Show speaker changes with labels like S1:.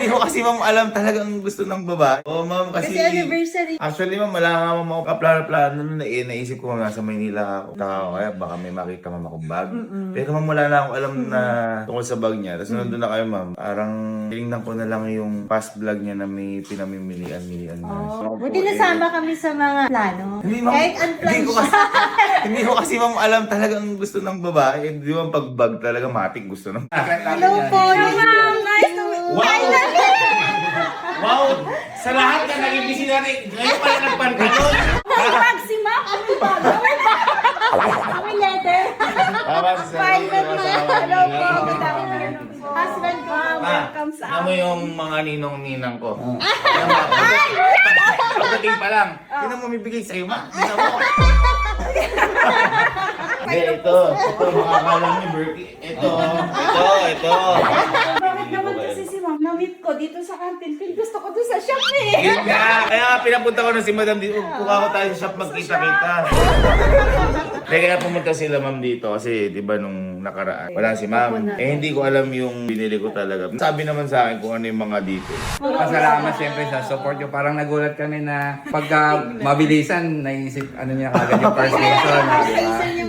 S1: Hindi ko kasi ma'am alam talagang gusto ng babae. Oo ma'am kasi
S2: anniversary.
S1: actually ma'am wala nga ma'am ako kaplano-plano na naisip ko nga sa Maynila ako. Taka ko kaya baka may makita ma'am akong bag. Pero ma'am wala na akong alam na tungkol sa bag niya. Tapos nandun na kayo ma'am. Parang tinignan ko na lang yung past vlog niya na may pinamimilian-milian na. So,
S2: Buti
S1: po,
S2: nasama kami sa mga plano.
S1: Hindi ma'am,
S2: Kahit
S1: hindi
S2: unplanned
S1: ko kasi, hindi ko kasi ma'am alam talagang gusto ng babae. Di ba pag bag talaga matik gusto ng
S2: Hello po, ma'am. Nice to meet you.
S1: Wow! Wow! Sa lahat na naging busy natin, ngayon pala nagpantalon.
S2: Pag si Ma'am, kami bago. Kami letter. Pilot na. Hello po, good afternoon. Husband ko, welcome sa
S1: Ano yung mga ninong-ninang ko? Pagdating pa lang, hindi na mamibigay sa'yo, ma. Hindi na mo. Hindi, ito mga akala niyo, Bertie. Ito.
S2: Bakit naman kasi si Ma'am na-meet ko dito sa canteen? Feel gusto ko doon sa shop eh.
S1: Yun nga. Kaya pinapunta ko na si Madam dito. Kuha ko tayo sa shop magkita-kita. Kaya pumunta sila ma'am dito kasi di ba nung nakaraan wala si ma'am. Eh hindi ko alam yung binili ko talaga. Sabi naman sa akin kung ano yung mga dito.
S3: Pasalamat siyempre sa support nyo. Parang nagulat kami na pagka mabilisan, naisip ano niya kagad yung first lesson.
S2: Sa isa niya